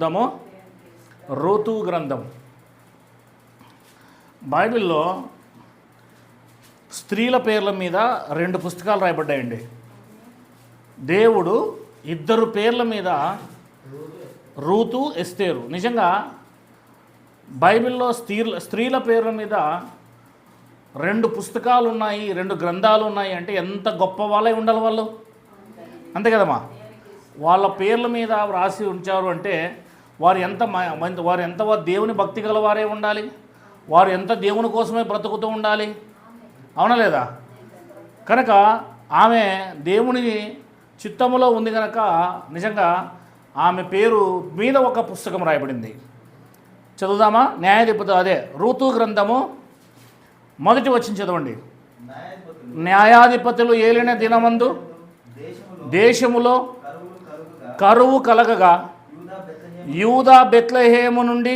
గ్రంథము రూతు గ్రంథం. బైబిల్లో స్త్రీల పేర్ల మీద 2 పుస్తకాలు రాయబడ్డాయండి. దేవుడు 2 పేర్ల మీద రూతు, ఎస్తేరు. నిజంగా బైబిల్లో స్త్రీల పేర్ల మీద 2 పుస్తకాలు ఉన్నాయి, 2 గ్రంథాలు ఉన్నాయి అంటే ఎంత గొప్ప వాళ్ళై ఉండాలి వాళ్ళు, అంతే కదమ్మా. వాళ్ళ పేర్ల మీద రాసి ఉంచారు అంటే వారు ఎంత దేవుని భక్తి గలవారే ఉండాలి, వారు ఎంత దేవుని కోసమే బ్రతుకుతూ ఉండాలి, అవునా లేదా? కనుక ఆమె దేవుని చిత్తములో ఉంది కనుక నిజంగా ఆమె పేరు మీద ఒక పుస్తకం రాయబడింది. చదువుదామా? న్యాయాధిపతులు, అదే రూతు గ్రంథము 1 వచనం చదవండి. న్యాయాధిపతులు ఏలిన దినమందు దేశములో కరువు కలగగా యూదా బెత్లెహేము నుండి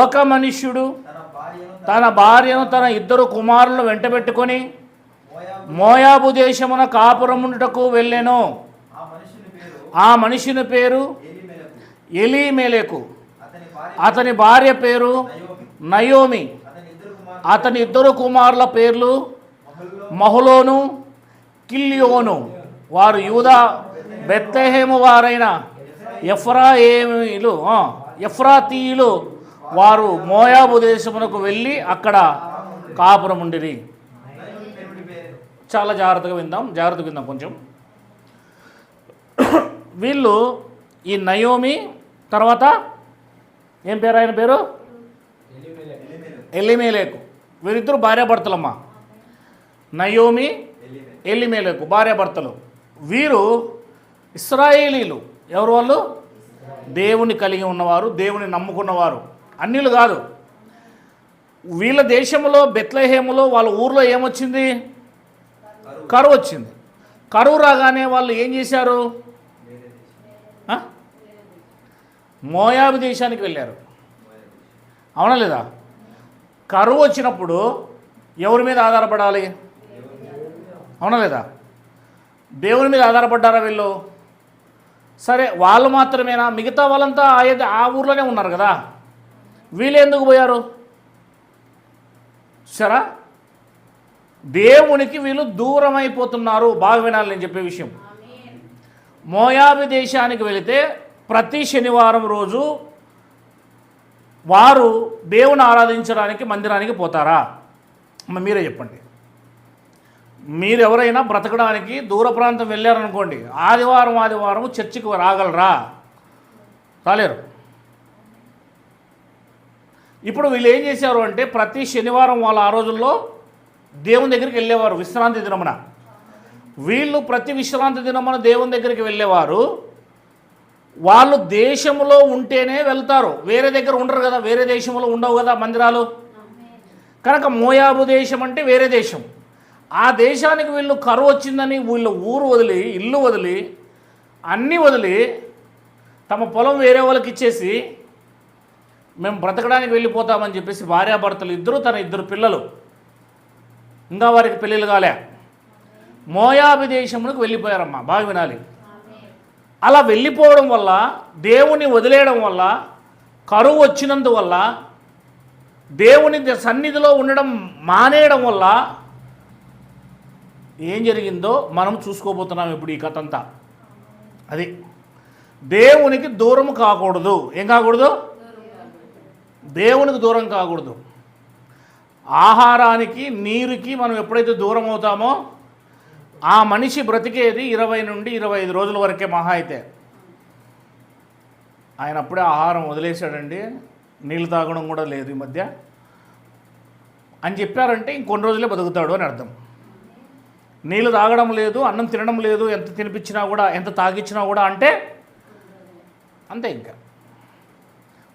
ఒక మనుష్యుడు తన భార్యను తన 2 కుమారులను వెంటబెట్టుకొని మోయాబు దేశమున కాపురముండుటకు వెళ్ళెను. ఆ మనుషుని పేరు ఎలీమెలెకు, అతని భార్య పేరు నయోమి, అతని 2 కుమారుల పేర్లు మహులోను, కిల్యోను. వారు యూదా బెత్లెహేము వారైన ఎఫ్రాతీయులు. వారు మోయాబు దేశమునకు వెళ్ళి అక్కడ కాపురం ఉండిరి. చాలా జాగ్రత్తగా విందాం కొంచెం. వీళ్ళు ఈ నయోమి తర్వాత ఏం పేరు, ఆయన పేరు ఎలీమెలెకు. వీరిద్దరు భార్యాభర్తలమ్మ. నయోమి, ఎలీమెలెకు భార్యాభర్తలు. వీరు ఇశ్రాయేలీలు. ఎవరు వాళ్ళు? దేవుని కలిగి ఉన్నవారు, దేవుని నమ్ముకున్నవారు, అన్యులు కాదు. వీళ్ళ దేశంలో బెత్లెహేములో వాళ్ళ ఊర్లో ఏమొచ్చింది? కరువు వచ్చింది. కరువు రాగానే వాళ్ళు ఏం చేశారు? మోయాబు దేశానికి వెళ్ళారు, అవునా లేదా? కరువు వచ్చినప్పుడు ఎవరి మీద ఆధారపడాలి, అవునా లేదా? దేవుని మీద ఆధారపడ్డారా వీళ్ళు? సరే, వాళ్ళు మాత్రమేనా? మిగతా వాళ్ళంతా ఆ ఊర్లోనే ఉన్నారు కదా, వీళ్ళు ఎందుకు పోయారు? సరే, దేవునికి వీళ్ళు దూరం అయిపోతున్నారు. బాగా వినాలి నేను చెప్పే విషయం. మోయాబు దేశానికి వెళితే ప్రతి శనివారం రోజు వారు దేవుని ఆరాధించడానికి మందిరానికి పోతారా? మీరే చెప్పండి. మీరు ఎవరైనా బ్రతకడానికి దూర ప్రాంతం వెళ్ళారనుకోండి, ఆదివారం చర్చికి రాగలరా? రాలేరు. ఇప్పుడు వీళ్ళు ఏం చేశారు అంటే ప్రతి శనివారం వాళ్ళు ఆ రోజుల్లో దేవుని దగ్గరికి వెళ్ళేవారు విశ్రాంతి దినమున. వీళ్ళు ప్రతి విశ్రాంతి దినమున దేవుని దగ్గరికి వెళ్ళేవారు. వాళ్ళు దేశంలో ఉంటేనే వెళ్తారు, వేరే దగ్గర ఉండరు కదా, వేరే దేశంలో ఉండవు కదా మందిరాలు. కనుక మోయాబు దేశం అంటే వేరే దేశం. ఆ దేశానికి వీళ్ళు కరువు వచ్చిందని వీళ్ళు ఊరు వదిలి, ఇల్లు వదిలి, అన్నీ వదిలి తమ పొలం వేరే వాళ్ళకి ఇచ్చేసి మేము బ్రతకడానికి వెళ్ళిపోతామని చెప్పేసి భార్యాభర్తలు ఇద్దరు, తన 2 పిల్లలు, ఇంకా వారికి పెళ్ళిళ్ళు కాలే, మోయాబు దేశంలోకి వెళ్ళిపోయారమ్మా. బాగా వినాలి. అలా వెళ్ళిపోవడం వల్ల, దేవుని వదిలేయడం వల్ల, కరువు వచ్చినందువల్ల, దేవుని సన్నిధిలో ఉండడం మానేయడం వల్ల ఏం జరిగిందో మనం చూసుకోబోతున్నాం ఇప్పుడు ఈ కథ అంతా. అది దేవునికి దూరం కాకూడదు. ఏం కాకూడదు? దేవునికి దూరం కాకూడదు. ఆహారానికి, నీరుకి మనం ఎప్పుడైతే దూరం అవుతామో ఆ మనిషి బ్రతికేది 20 నుండి 25 రోజుల వరకే మహా అయితే. ఆయన అప్పుడే ఆహారం వదిలేశాడండి, నీళ్ళు తాగడం కూడా లేదు ఈ మధ్య అని చెప్పారంటే ఇంకొన్ని రోజులే బతుకుతాడు అని అర్థం. నీళ్ళు తాగడం లేదు, అన్నం తినడం లేదు, ఎంత తినిపించినా కూడా, ఎంత తాగించినా కూడా అంటే అంతే. ఇంకా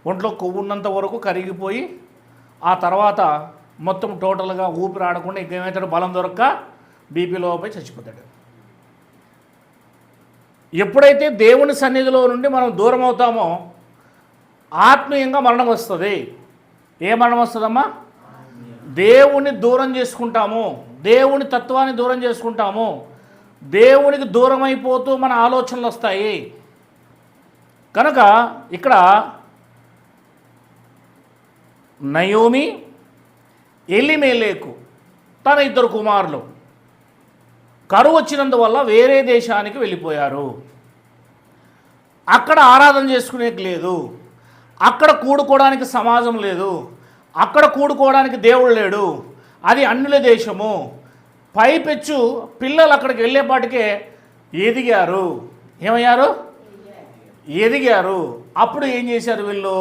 ఒంట్లో కొవ్వు ఉన్నంత వరకు కరిగిపోయి ఆ తర్వాత మొత్తం టోటల్గా ఊపిరి ఆడకుండా ఇంకేమవుతాడు, బలం దొరక్క బీపీలో పోయి చచ్చిపోతాడు. ఎప్పుడైతే దేవుని సన్నిధిలో నుండి మనం దూరం అవుతామో ఆత్మీయంగా మరణం వస్తుంది. ఏ మరణం వస్తుందమ్మా? దేవుని దూరం చేసుకుంటాము, దేవుని తత్వాన్ని దూరం చేసుకుంటాము, దేవునికి దూరం అయిపోతూ మన ఆలోచనలు వస్తాయి. కనుక ఇక్కడ నయోమి, ఎలిమెలేకు తన ఇద్దరు కుమారులు కరువు వచ్చినందువల్ల వేరే దేశానికి వెళ్ళిపోయారు. అక్కడ ఆరాధన చేసుకునేకి లేదు, అక్కడ కూడుకోవడానికి సమాజం లేదు, అక్కడ కూడుకోవడానికి దేవుడు లేడు, అది అన్యుల దేశము. పైపెచ్చు పిల్లలు అక్కడికి వెళ్ళేపాటికే ఎదిగారు. ఏమయ్యారు? ఎదిగారు. అప్పుడు ఏం చేశారు వీళ్ళు?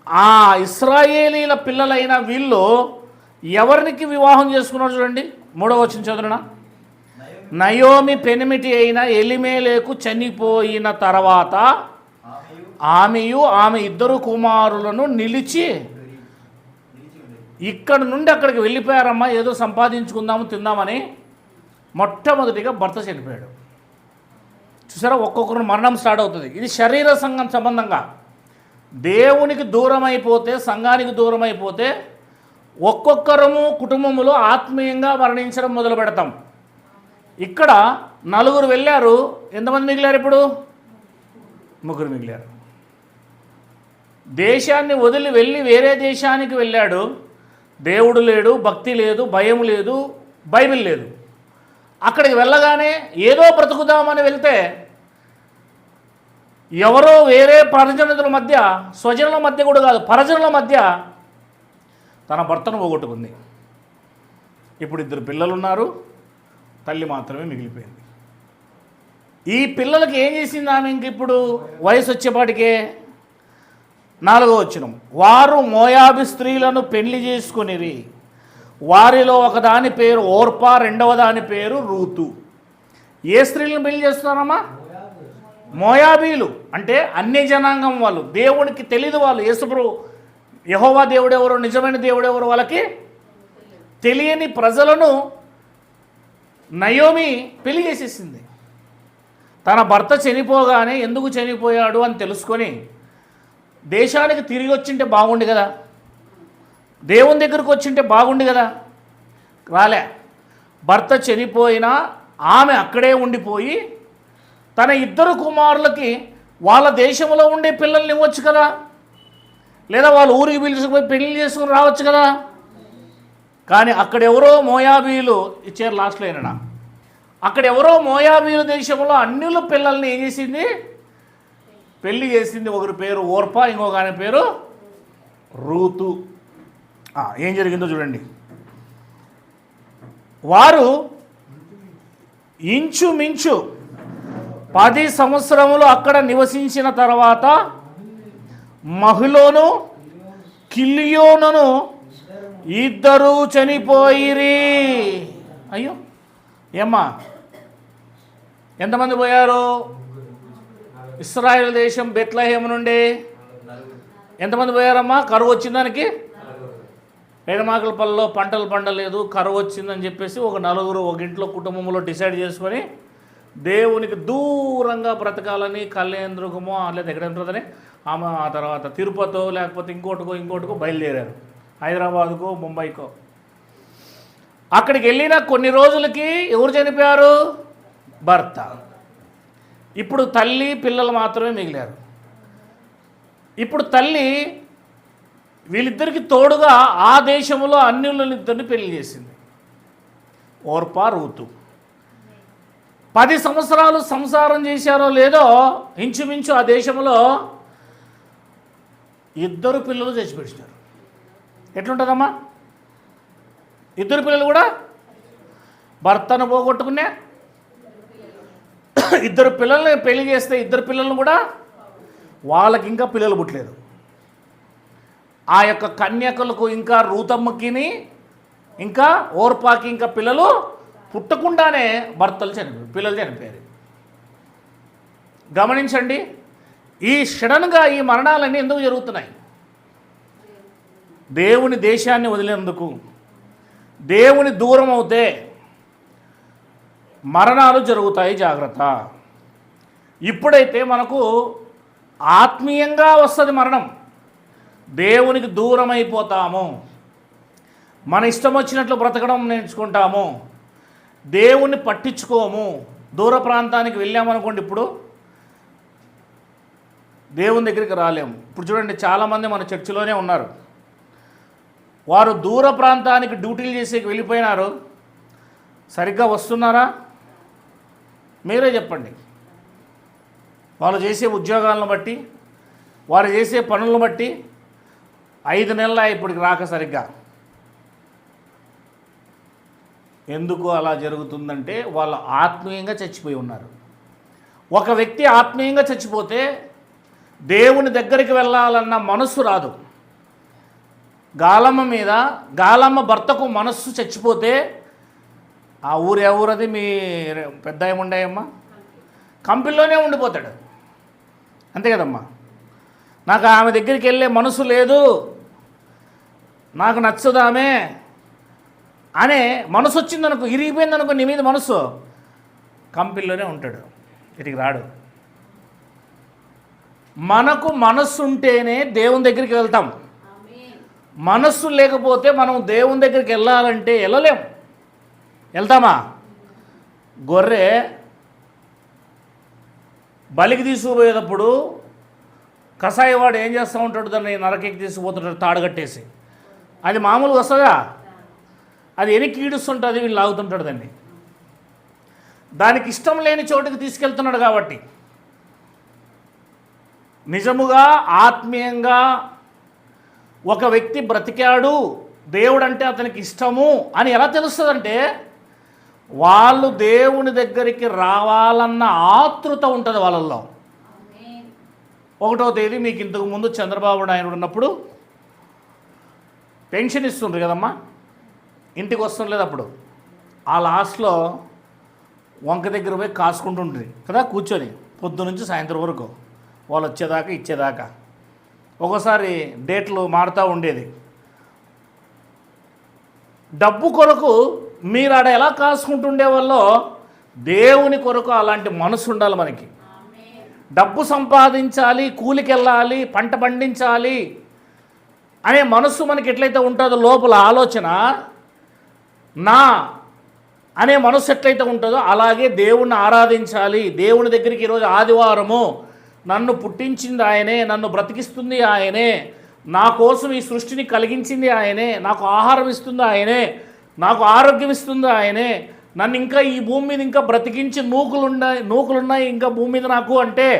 ఆ ఇశ్రాయేలీల పిల్లలైన వీళ్ళు ఎవరికి వివాహం చేసుకున్నారు చూడండి. 3వ వచనం చదువునా. నయోమి పెనిమిటి అయిన ఎలిమెలేకు చనిపోయిన తర్వాత ఆమెయు ఆమె ఇద్దరు కుమారులను నిలిచి ఇక్కడ నుండి అక్కడికి వెళ్ళిపోయారమ్మా, ఏదో సంపాదించుకుందాము తిందామని. మొట్టమొదటిగా భర్త చనిపోయాడు. చూసారా, ఒక్కొక్కరు మరణం స్టార్ట్ అవుతుంది. ఇది శరీర సంబంధంగా దేవునికి దూరం అయిపోతే, సంఘానికి దూరం అయిపోతే ఒక్కొక్కరము కుటుంబములో ఆత్మీయంగా మరణించడం మొదలు పెడతాం. ఇక్కడ 4 వెళ్ళారు. ఎంతమంది మిగిలారు? ఇప్పుడు 3 మిగిలారు. దేశాన్ని వదిలి వెళ్ళి వేరే దేశానికి వెళ్ళాడు. దేవుడు లేడు, భక్తి లేదు, భయం లేదు, బైబిల్ లేదు. అక్కడికి వెళ్ళగానే ఏదో బ్రతుకుదామని వెళ్తే ఎవరో వేరే పరిజనుల మధ్య, స్వజనుల మధ్య కూడా కాదు, పరజనుల మధ్య తన భర్తను పోగొట్టుకుంది. ఇప్పుడు 2 పిల్లలు ఉన్నారు, తల్లి మాత్రమే మిగిలిపోయింది. ఈ పిల్లలకి ఏం చేసింది ఆమె? ఇంక ఇప్పుడు వయసు వచ్చేపాటికే 4వ వచనం, వారు మోయాబి స్త్రీలను పెళ్లి చేసుకొనిరి. వారిలో ఒకదాని పేరు ఓర్పా, రెండవ దాని పేరు రూతు. ఏ స్త్రీలను పెళ్లి చేస్తున్నారమ్మా? మోయాబీలు, అంటే అన్య జనాంగం వాళ్ళు, దేవునికి తెలీదు. వాళ్ళు యేసుప్రభు యెహోవా దేవుడెవరో, నిజమైన దేవుడెవరో వాళ్ళకి తెలియని ప్రజలను నయోమి పెళ్లి చేసేసింది. తన భర్త చనిపోగానే ఎందుకు చనిపోయాడు అని తెలుసుకొని దేశానికి తిరిగి వచ్చింటే బాగుండి కదా, దేవుని దగ్గరకు వచ్చింటే బాగుండి కదా. రాలే. భర్త చనిపోయినా ఆమె అక్కడే ఉండిపోయి తన 2 కుమారులకి వాళ్ళ దేశంలో ఉండే పిల్లల్ని ఇవ్వచ్చు కదా, లేదా వాళ్ళ ఊరికి పిలుచుకుపోయి పెళ్లి చేసుకుని రావచ్చు కదా. కానీ అక్కడెవరో మోయాబీలు ఇచ్చారు. లాస్ట్లో అయినా అక్కడెవరో మోయాబీలు దేశంలో అన్యుల పిల్లల్ని ఏం చేసింది? పెళ్లి చేసింది. ఒకరి పేరు ఓర్పా, ఇంకొక ఆయన పేరు రూతు. ఏం జరిగిందో చూడండి. వారు ఇంచుమించు 10 సంవత్సరములు అక్కడ నివసించిన తర్వాత మహులోను కిలియోనును ఇద్దరు చనిపోయిరి. అయ్యో ఏమ్మా, ఎంతమంది పోయారు? ఇశ్రాయేల్ దేశం బెత్లెహేము నుండి ఎంతమంది పోయారమ్మా? కరువు వచ్చిందానికి పేడమాకలపల్లిలో పంటలు పండలేదు, కరువు వచ్చిందని చెప్పేసి ఒక 4 ఒక ఇంట్లో కుటుంబంలో డిసైడ్ చేసుకొని దేవునికి దూరంగా బ్రతకాలని కళ్యాణదుర్గమో లేదా ఎక్కడ ఉంటుందని ఆమె ఆ తర్వాత తిరుపతో లేకపోతే ఇంకోటికో బయలుదేరారు. హైదరాబాదుకో ముంబైకో. అక్కడికి వెళ్ళిన కొన్ని రోజులకి ఎవరు చనిపోయారు? భర్త. ఇప్పుడు తల్లి, పిల్లలు మాత్రమే మిగిలారు. ఇప్పుడు తల్లి వీళ్ళిద్దరికి తోడుగా ఆ దేశంలో అన్యులనిద్దరిని పెళ్లి చేసింది, ఓర్పా, రూతు. 10 సంవత్సరాలు సంసారం చేశారో లేదో ఇంచుమించు ఆ దేశంలో 2 పిల్లలు చచ్చిపెట్టినారు. ఎట్లుంటుందమ్మా? 2 పిల్లలు కూడా భర్తను పోగొట్టుకునే, 2 పిల్లల్ని పెళ్లి చేస్తే 2 పిల్లలను కూడా వాళ్ళకి ఇంకా పిల్లలు పుట్టలేదు. ఆ యొక్క కన్యకలకు ఇంకా రూతమ్మకిని ఇంకా ఓర్పాకి ఇంకా పిల్లలు పుట్టకుండానే పిల్లలు చనిపోయారు. గమనించండి, ఈ సడన్గా ఈ మరణాలన్నీ ఎందుకు జరుగుతున్నాయి? దేవుని దేశాన్ని వదిలేందుకు. దేవుని దూరం అవుతే మరణాలు జరుగుతాయి, జాగ్రత్త. ఇప్పుడైతే మనకు ఆత్మీయంగా వస్తుంది మరణం, దేవునికి దూరం అయిపోతాము, మన ఇష్టం వచ్చినట్లు బ్రతకడం నేర్చుకుంటాము, దేవుణ్ణి పట్టించుకోము, దూర ప్రాంతానికి వెళ్ళామనుకోండి. ఇప్పుడు దేవుని దగ్గరికి రాలేము. ఇప్పుడు చూడండి, చాలామంది మన చర్చిలోనే ఉన్నారు. వారు దూర ప్రాంతానికి డ్యూటీలు చేసేకి వెళ్ళిపోయినారు. సరిగ్గా వస్తున్నారా? మీరే చెప్పండి. వాళ్ళు చేసే ఉద్యోగాలను బట్టి, వారు చేసే పనులను బట్టి 5 నెలల ఇప్పటికి రాక సరిగ్గా. ఎందుకు అలా జరుగుతుందంటే వాళ్ళు ఆత్మీయంగా చచ్చిపోయి ఉన్నారు. ఒక వ్యక్తి ఆత్మీయంగా చచ్చిపోతే దేవుని దగ్గరికి వెళ్ళాలన్న మనస్సు రాదు. గాలమ్మ భర్తకు మనస్సు చచ్చిపోతే ఆ ఊరు ఎవరది? మీ పెద్ద ఏముండాయమ్మా? కంపెనీలోనే ఉండిపోతాడు. అంతే కదమ్మా. నాకు ఆమె దగ్గరికి వెళ్ళే మనసు లేదు, నాకు నచ్చదామే అనే మనసు వచ్చిందనుకో, ఇరిగిపోయిందనుకో నీ మీద మనసు, కంపెనీలోనే ఉంటాడు, ఇటుకి రాడు. మనకు మనస్సు ఉంటేనే దేవుని దగ్గరికి వెళ్తాం. మనస్సు లేకపోతే మనం దేవుని దగ్గరికి వెళ్ళాలంటే వెళ్ళలేం. వెళ్తామా? గొర్రె బలికి తీసుకుపోయేటప్పుడు కసాయివాడు ఏం చేస్తూ ఉంటాడు? దాన్ని నరకెక్కి తీసుకుపోతుంటాడు తాడు కట్టేసి. అది మామూలుగా వస్తుందా? అది వెనక్కి ఈడుస్తుంటుంది, వీళ్ళు లాగుతుంటాడు దాన్ని. దానికి ఇష్టం లేని చోటుకి తీసుకెళ్తున్నాడు. కాబట్టి నిజముగా ఆత్మీయంగా ఒక వ్యక్తి బ్రతికాడు, దేవుడు అంటే అతనికి ఇష్టము అని ఎలా తెలుస్తుందంటే, వాళ్ళు దేవుని దగ్గరికి రావాలన్న ఆతృత ఉంటుంది వాళ్ళల్లో. 1వ తేదీ మీకు ఇంతకు ముందు చంద్రబాబు నాయుడు ఉన్నప్పుడు పెన్షన్ ఇస్తుండ్రు కదమ్మా, ఇంటికి వస్తుండలేదు. అప్పుడు ఆ లాస్ట్లో వంక దగ్గర పోయి కాసుకుంటుండ్రి కదా, కూర్చొని పొద్దు నుంచి సాయంత్రం వరకు వాళ్ళు వచ్చేదాకా ఇచ్చేదాకా. ఒకసారి డేట్లు మారుతూ ఉండేది. డబ్బు కొరకు మీరు ఆడ ఎలా కాసుకుంటుండే వాళ్ళో దేవుని కొరకు అలాంటి మనసు ఉండాలి మనకి. డబ్బు సంపాదించాలి, కూలికి వెళ్ళాలి, పంట పండించాలి అనే మనస్సు మనకి ఎట్లయితే ఉంటుందో, లోపల ఆలోచన నా అనే మనస్సు ఎట్లయితే ఉంటుందో అలాగే దేవుణ్ణి ఆరాధించాలి. దేవుని దగ్గరికి ఈరోజు ఆదివారము, నన్ను పుట్టించింది ఆయనే, నన్ను బ్రతికిస్తుంది ఆయనే, నా కోసం ఈ సృష్టిని కలిగించింది ఆయనే, నాకు ఆహారం ఇస్తుంది ఆయనే, నాకు ఆరోగ్యం ఇస్తుంది ఆయనే, నన్ను ఇంకా ఈ భూమి మీద ఇంకా బ్రతికించి నూకులున్నాయి ఇంకా భూమి మీద నాకు అంటే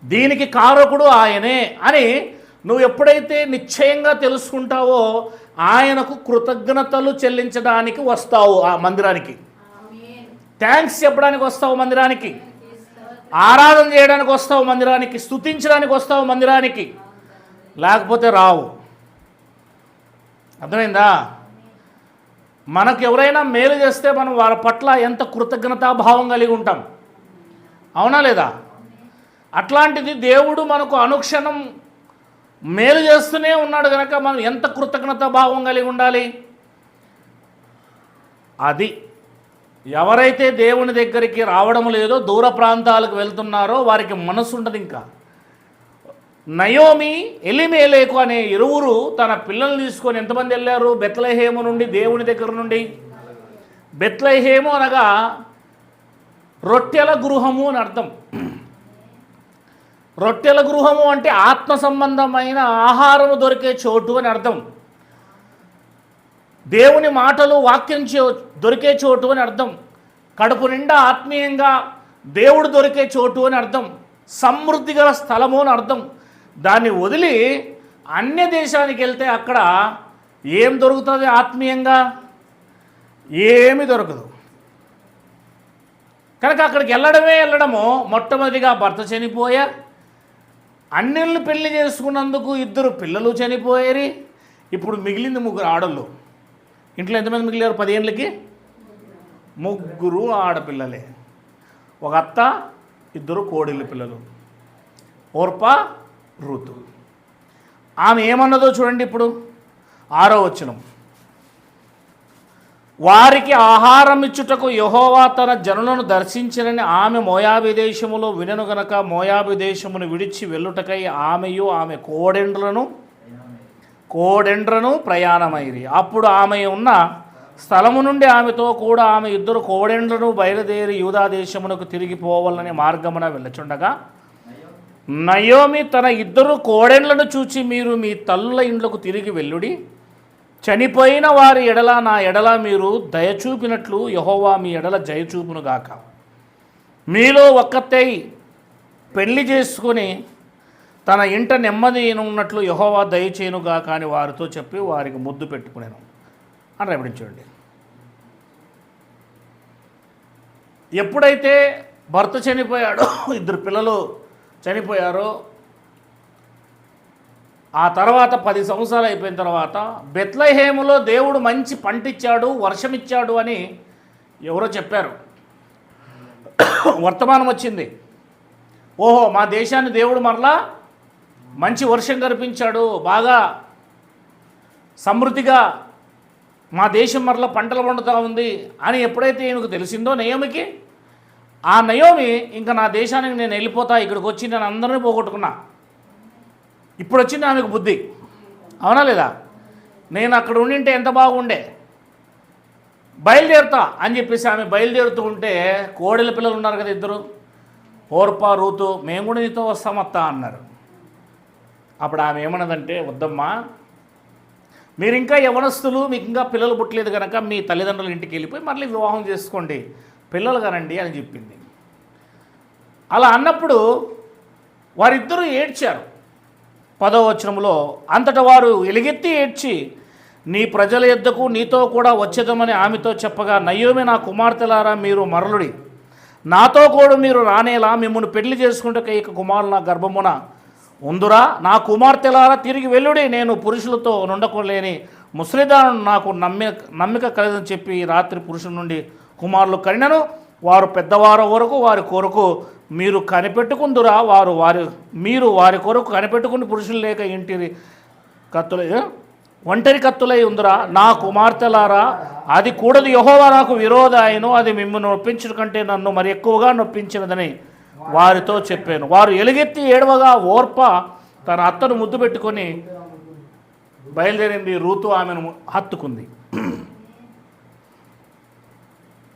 దీనికి కారకుడు ఆయనే అని నువ్వు ఎప్పుడైతే నిశ్చయంగా తెలుసుకుంటావో ఆయనకు కృతజ్ఞతలు చెల్లించడానికి వస్తావు ఆ మందిరానికి. థ్యాంక్స్ చెప్పడానికి వస్తావు మందిరానికి, ఆరాధన చేయడానికి వస్తావు మందిరానికి, స్తుతించడానికి వస్తావు మందిరానికి, లేకపోతే రావు. అర్థమైందా? మనకు ఎవరైనా మేలు చేస్తే మనం వారి పట్ల ఎంత కృతజ్ఞతాభావం కలిగి ఉంటాం, అవునా లేదా? అట్లాంటిది దేవుడు మనకు అనుక్షణం మేలు చేస్తూనే ఉన్నాడు కనుక మనం ఎంత కృతజ్ఞతాభావం కలిగి ఉండాలి. అది ఎవరైతే దేవుని దగ్గరికి రావడం లేదో, దూర ప్రాంతాలకు వెళ్తున్నారో వారికి మనసు ఉండదు. ఇంకా నయోమి, ఎలిమేలేకు అనే ఇరువురు తన పిల్లల్ని తీసుకొని ఎంతమంది వెళ్ళారు? బెత్లెహేము నుండి, దేవుని దగ్గర నుండి. బెత్లెహేము అనగా రొట్టెల గృహము అని అర్థం. రొట్టెల గృహము అంటే ఆత్మ సంబంధమైన ఆహారము దొరికే చోటు అని అర్థం. దేవుని మాటలు, వాక్యం దొరికే చోటు అని అర్థం. కడుపు నిండా ఆత్మీయంగా దేవుడు దొరికే చోటు అని అర్థం. సమృద్ధి గల స్థలము అని అర్థం. దాన్ని వదిలి అన్య దేశానికి వెళ్తే అక్కడ ఏం దొరుకుతుంది? ఆత్మీయంగా ఏమీ దొరకదు. కనుక అక్కడికి వెళ్ళడము మొట్టమొదటిగా భర్త చనిపోయా, అన్యుల్ని పెళ్లి చేసుకున్నందుకు 2 పిల్లలు చనిపోయారు. ఇప్పుడు మిగిలింది 3 ఆడళ్ళు. ఇంట్లో ఎంతమంది మిగిలారు? 10 ఏళ్ళకి 3 ఆడపిల్లలే. ఒక అత్త, 2 కోడళ్ళ పిల్లలు, ఓర్పా, రూతు. ఆమె ఏమన్నదో చూడండి. ఇప్పుడు 6వ వచనం, వారికి ఆహారం ఇచ్చుటకు యెహోవా తన జనులను దర్శించినని ఆమె మోయాబు దేశములో వినను గనక మోయాబు దేశమును విడిచి వెళ్ళుటకై ఆమెయు ఆమె కోడెండ్రను ప్రయాణమైరి. అప్పుడు ఆమె ఉన్న స్థలము నుండి ఆమెతో కూడా ఆమె 2 కోడెండ్లను బయలుదేరి యూదా దేశమునకు తిరిగి పోవాలని మార్గమున వెళ్ళచుండగా నయోమి తన 2 కోడెండ్లను చూచి మీరు మీ తల్లుల ఇండ్లకు తిరిగి వెళ్ళుడి. చనిపోయిన వారి ఎడల నా ఎడల మీరు దయచూపినట్లు యెహోవా మీ ఎడల జయచూపునుగాక. మీలో ఒక్కతై పెళ్లి చేసుకుని తన ఇంట నెమ్మది ఉన్నట్లు యెహోవా దయచేయునుగాక అని వారితో చెప్పి వారికి ముద్దు పెట్టుకునేను అని రేపడించండి. ఎప్పుడైతే భర్త చనిపోయాడో, 2 పిల్లలు చనిపోయారో, ఆ తర్వాత 10 సంవత్సరాలు అయిపోయిన తర్వాత బెత్లెహేములో దేవుడు మంచి పంట ఇచ్చాడు, వర్షం ఇచ్చాడు అని ఎవరో చెప్పారు. వర్తమానం వచ్చింది, ఓహో మా దేశాన్ని దేవుడు మరలా మంచి వర్షం కురిపించాడు, బాగా సమృద్ధిగా మా దేశం మరలా పంటలు పండుతూ ఉంది అని ఎప్పుడైతే ఈయనకు తెలిసిందో నయోమికి, ఆ నయోమి ఇంకా నా దేశానికి నేను వెళ్ళిపోతా, ఇక్కడికి వచ్చి నేను అందరినీ పోగొట్టుకున్నా, ఇప్పుడు వచ్చింది ఆమెకు బుద్ధి, అవునా లేదా? నేను అక్కడ ఉండింటే ఎంత బాగుండే, బయలుదేరుతా అని చెప్పేసి ఆమె బయలుదేరుతూ ఉంటే కోడెల పిల్లలు ఉన్నారు కదా 2, ఓర్పా రూతు, మేము కూడా నీతో వస్తామత్తా అన్నారు. అప్పుడు ఆమె ఏమన్నదంటే, వద్దమ్మా, మీరు ఇంకా యవనస్తులు, మీకు ఇంకా పిల్లలు పుట్టలేదు కనుక మీ తల్లిదండ్రుల ఇంటికి వెళ్ళిపోయి మళ్ళీ వివాహం చేసుకోండి, పిల్లలు కనండి అని చెప్పింది. అలా అన్నప్పుడు వారిద్దరూ ఏడ్చారు. 10వ వచనంలో, అంతటా వారు ఎలుగెత్తి ఏడ్చి నీ ప్రజల యొద్దకు నీతో కూడా వచ్చేదమని ఆమెతో చెప్పగా, నయోమి నా కుమార్తెలారా మీరు మరలుడి, నాతో కూడా మీరు రానేలా మిమ్మల్ని పెళ్లి చేసుకుంటే ఇక కుమారులు నా గర్భమున ఉందురా, నా తిరిగి వెళ్ళుడి, నేను పురుషులతో నుండకోలేని ముసలిదాను నాకు నమ్మిక కలదని చెప్పి రాత్రి పురుషుల నుండి కుమారులు కనినను, వారు పెద్దవారు వరకు వారి కొరకు మీరు కనిపెట్టుకుందురా, మీరు వారి కొరకు కనిపెట్టుకుని పురుషులు లేక ఒంటరి కత్తులై ఉందిరా, నా కుమార్తెలారా అది కూడదు, యెహోవా నాకు విరోధాయను, అది మిమ్మల్ని నొప్పించడం కంటే నన్ను మరి ఎక్కువగా నొప్పించినదని వారితో చెప్పాను. వారు ఎలుగెత్తి ఏడవగా ఓర్ప తన అత్తను ముద్దు పెట్టుకొని బయలుదేరింది. రూతు ఆమెను హత్తుకుంది.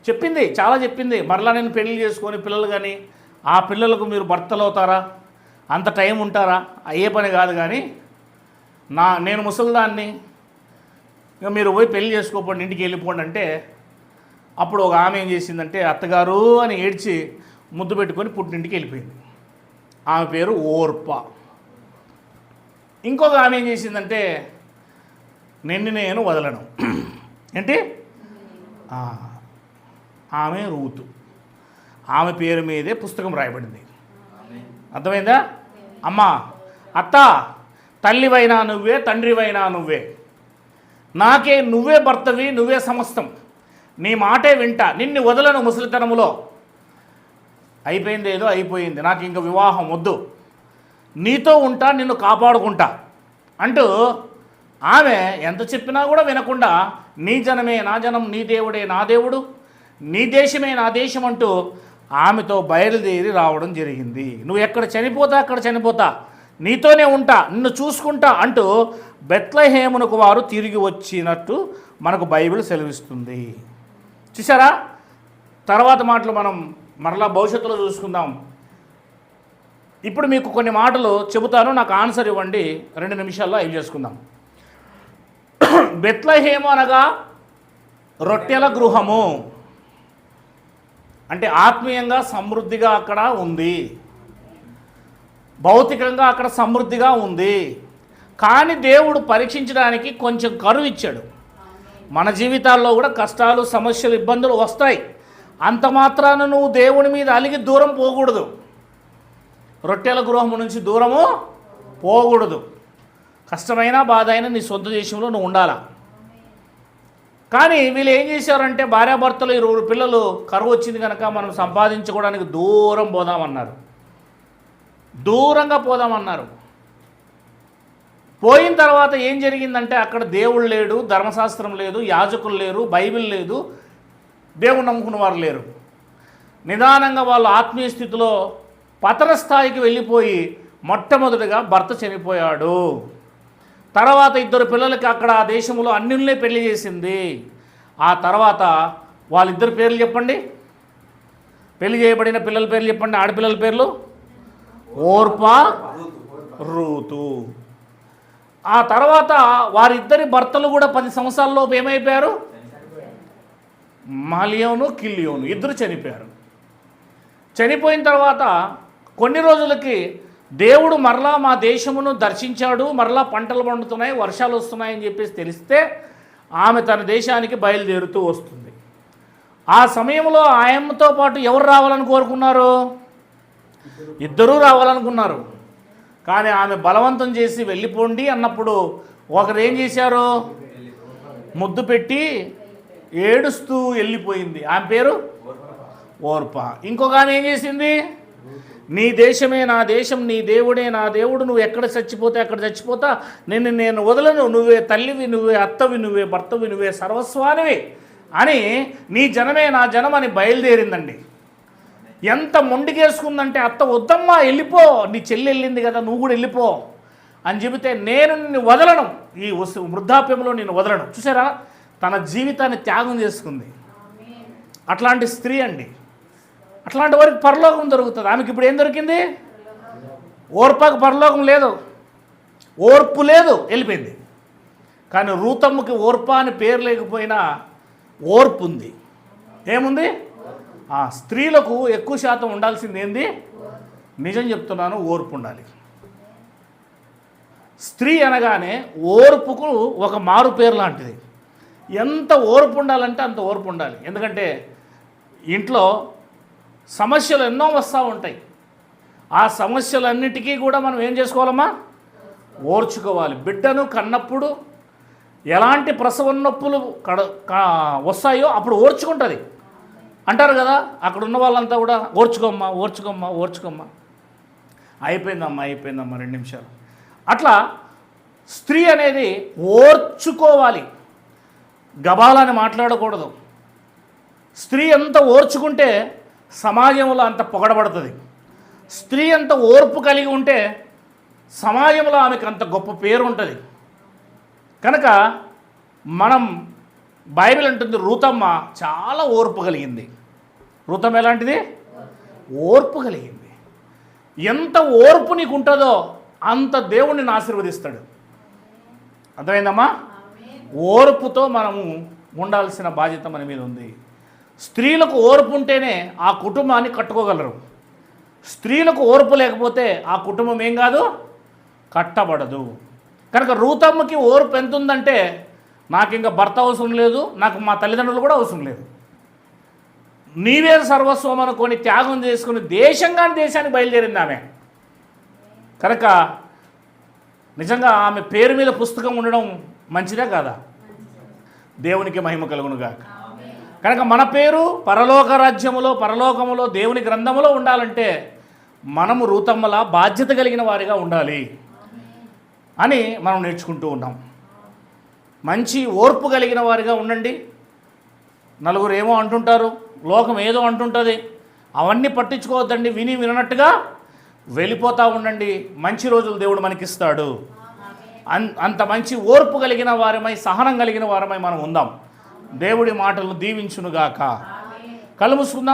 చెప్పింది, చాలా చెప్పింది, మరలా నేను పెళ్లి చేసుకొని పిల్లలు కానీ ఆ పిల్లలకు మీరు భర్తలు అవుతారా, అంత టైం ఉంటారా, అయ్యే పని కాదు, కానీ నేను ముసలిదాన్ని, ఇక మీరు పోయి పెళ్లి చేసుకోపోండి, ఇంటికి వెళ్ళిపోండి అంటే, అప్పుడు ఒక ఆమె ఏం చేసిందంటే అత్తగారు అని ఏడ్చి ముద్దు పెట్టుకొని పుట్టింటికి వెళ్ళిపోయింది. ఆమె పేరు ఓర్ప. ఇంకొక ఆమె ఏం చేసిందంటే నేను వదలను ఏంటి, ఆమె రూతు. ఆమె పేరు మీదే పుస్తకం రాయబడింది. అర్థమైందా? అమ్మా, అత్త, తల్లివైనా నువ్వే, తండ్రివైనా నువ్వే, నాకే నువ్వే భర్తవి, నువ్వే సమస్తం, నీ మాటే వింటా, నిన్ను వదలను ముసలితనములో, అయిపోయింది ఏదో అయిపోయింది, నాకు ఇంక వివాహం వద్దు, నీతో ఉంటా, నిన్ను కాపాడుకుంటా అంటూ ఆమె ఎంత చెప్పినా కూడా వినకుండా నీ జనమే నా జనం, నీ దేవుడే నా దేవుడు, నీ దేశమే నా దేశం అంటూ ఆమెతో బయలుదేరి రావడం జరిగింది. నువ్వు ఎక్కడ చనిపోతా అక్కడ చనిపోతా, నీతోనే ఉంటా, నిన్ను చూసుకుంటా అంటూ బెత్లెహేమునకు వారు తిరిగి వచ్చినట్టు మనకు బైబిల్ సెలవిస్తుంది. చూసారా? తర్వాత మాటలు మనం మరలా భవిష్యత్తులో చూసుకుందాం. ఇప్పుడు మీకు కొన్ని మాటలు చెబుతాను, నాకు ఆన్సర్ ఇవ్వండి, 2 నిమిషాల్లో అవి చేసుకుందాం. బెత్లెహేము అనగా రొట్టెల గృహము, అంటే ఆత్మీయంగా సమృద్ధిగా అక్కడ ఉంది, భౌతికంగా అక్కడ సమృద్ధిగా ఉంది. కానీ దేవుడు పరీక్షించడానికి కొంచెం కరువు ఇచ్చాడు. మన జీవితాల్లో కూడా కష్టాలు, సమస్యలు, ఇబ్బందులు వస్తాయి. అంత మాత్రాన నువ్వు దేవుని మీద అలిగి దూరం పోకూడదు, రొట్టెల గృహము నుంచి దూరము పోకూడదు. కష్టమైన బాధ అయినా నీ సొంత దేశంలో నువ్వు ఉండాలా. కానీ వీళ్ళు ఏం చేశారంటే భార్యాభర్తలు 20 పిల్లలు కరువు వచ్చింది కనుక మనం సంపాదించుకోవడానికి దూరం పోదామన్నారు, దూరంగా పోదామన్నారు. పోయిన తర్వాత ఏం జరిగిందంటే అక్కడ దేవుడు లేడు, ధర్మశాస్త్రం లేదు, యాజకులు లేరు, బైబిల్ లేదు, దేవుడు నమ్ముకున్న వారు లేరు. నిదానంగా వాళ్ళు ఆత్మీయ స్థితిలో పతన స్థాయికి వెళ్ళిపోయి మొట్టమొదటిగా భర్త చనిపోయాడు. తర్వాత 2 పిల్లలకి అక్కడ ఆ దేశంలో అన్యుల్నే పెళ్లి చేసింది. ఆ తర్వాత వాళ్ళిద్దరు పేర్లు చెప్పండి, పెళ్లి చేయబడిన పిల్లల పేర్లు చెప్పండి, ఆడపిల్లల పేర్లు. Orpah Ruth. ఆ తర్వాత వారిద్దరి భర్తలు కూడా 10 సంవత్సరాల్లోపు ఏమైపోయారు? మాలియోను కిలియోను ఇద్దరు చనిపోయారు. చనిపోయిన తర్వాత కొన్ని రోజులకి దేవుడు మరలా మా దేశమును దర్శించాడు, మరలా పంటలు పండుతున్నాయి, వర్షాలు వస్తున్నాయని చెప్పేసి తెలిస్తే ఆమె తన దేశానికి బయలుదేరుతూ వస్తుంది. ఆ సమయంలో ఆయమ్మతో పాటు ఎవరు రావాలని కోరుకున్నారు? ఇద్దరూ రావాలనుకున్నారు. కానీ ఆమె బలవంతం చేసి వెళ్ళిపోండి అన్నప్పుడు ఒకరు ఏం చేశారు? ముద్దు పెట్టి ఏడుస్తూ వెళ్ళిపోయింది. ఆమె పేరు ఓర్పా. ఇంకొక ఆమె ఏం చేసింది? నీ దేశమే నా దేశం, నీ దేవుడే నా దేవుడు, నువ్వు ఎక్కడ చచ్చిపోతే అక్కడ చచ్చిపోతా, నేను వదలను, నువ్వే తల్లివి, నువ్వే అత్తవి, నువ్వే భర్తవి, నువ్వే సర్వస్వానివి అని, నీ జనమే నా జనం అని బయలుదేరిందండి. ఎంత మొండికేసుకుందంటే అత్త వద్దమ్మా వెళ్ళిపో, నీ చెల్లి వెళ్ళింది కదా నువ్వు కూడా వెళ్ళిపో అని చెబితే నేను నిన్ను వదలను, ఈ వృద్ధాప్యంలో నేను వదలను. చూసారా, తన జీవితాన్ని త్యాగం చేసుకుంది. అట్లాంటి స్త్రీ అండి. అట్లాంటి వారికి పరలోకం దొరుకుతుంది. ఆమెకి ఇప్పుడు ఏం దొరికింది? ఓర్పాకు పరలోకం లేదు, ఓర్పు లేదు, వెళ్ళిపోయింది. కానీ రూతమ్మకి ఓర్పా అని పేరు లేకపోయినా ఓర్పు ఉంది. ఏముంది? ఆ స్త్రీలకు ఎక్కువ శాతం ఉండాల్సింది ఏంది? నిజం చెప్తున్నాను, ఓర్పు ఉండాలి. స్త్రీ అనగానే ఓర్పుకు ఒక మారు పేరు లాంటిది. ఎంత ఓర్పు ఉండాలంటే అంత ఓర్పు ఉండాలి. ఎందుకంటే ఇంట్లో సమస్యలు ఎన్నో వస్తూ ఉంటాయి. ఆ సమస్యలన్నిటికీ కూడా మనం ఏం చేసుకోవాలమ్మా? ఓర్చుకోవాలి. బిడ్డను కన్నప్పుడు ఎలాంటి ప్రసవ నొప్పులు వస్తాయో అప్పుడు ఓర్చుకుంటుంది అంటారు కదా. అక్కడ ఉన్న వాళ్ళంతా కూడా ఓర్చుకోమ్మా ఓర్చుకోమ్మా ఓర్చుకోమ్మా, అయిపోయిందమ్మా 2 నిమిషాలు. అట్లా స్త్రీ అనేది ఓర్చుకోవాలి, గబాలని మాట్లాడకూడదు. స్త్రీ ఎంత ఓర్చుకుంటే సమాజంలో అంత పొగడబడుతుంది. స్త్రీ అంత ఓర్పు కలిగి ఉంటే సమాజంలో ఆమెకు అంత గొప్ప పేరు ఉంటుంది. కనుక మనం బైబిల్ అంటుంది రూతమ్మ చాలా ఓర్పు కలిగింది. రూతమ్మ ఎలాంటిది? ఓర్పు కలిగింది. ఎంత ఓర్పు నీకు ఉంటుందో అంత దేవుణ్ణి ఆశీర్వదిస్తాడు. అర్థమైందమ్మా? ఓర్పుతో మనము ఉండాల్సిన బాధ్యత మన మీద ఉంది. స్త్రీలకు ఓర్పు ఉంటేనే ఆ కుటుంబాన్ని కట్టుకోగలరు. స్త్రీలకు ఓర్పు లేకపోతే ఆ కుటుంబం ఏం కాదు, కట్టబడదు. కనుక రూతమ్మకి ఓర్పు ఎంత ఉందంటే, నాకు ఇంకా భర్త అవసరం లేదు, నాకు మా తల్లిదండ్రులు కూడా అవసరం లేదు, నీవే సర్వస్వం అనుకొని త్యాగం చేసుకుని దేశానికి బయలుదేరింది ఆమె. కనుక నిజంగా ఆమె పేరు మీద పుస్తకం ఉండడం మంచిదే కాదా? దేవునికి మహిమ కలుగునుగాక. కనుక మన పేరు పరలోక రాజ్యములో పరలోకములో దేవుని గ్రంథములో ఉండాలంటే మనము రూతమ్మల బాధ్యత కలిగిన వారిగా ఉండాలి అని మనం నేర్చుకుంటూ ఉన్నాం. మంచి ఓర్పు కలిగిన వారిగా ఉండండి. నలుగురు ఏమో అంటుంటారు, లోకం ఏదో అంటుంటుంది, అవన్నీ పట్టించుకోవద్దండి. వినట్టుగా వెళ్ళిపోతూ ఉండండి. మంచి రోజులు దేవుడు మనకిస్తాడు. అంత మంచి ఓర్పు కలిగిన వారమై, సహనం కలిగిన వారమై మనం ఉందాం. దేవుడి మాటలను దీవించునుగాక. కళ్ళు మూసుకుందాం.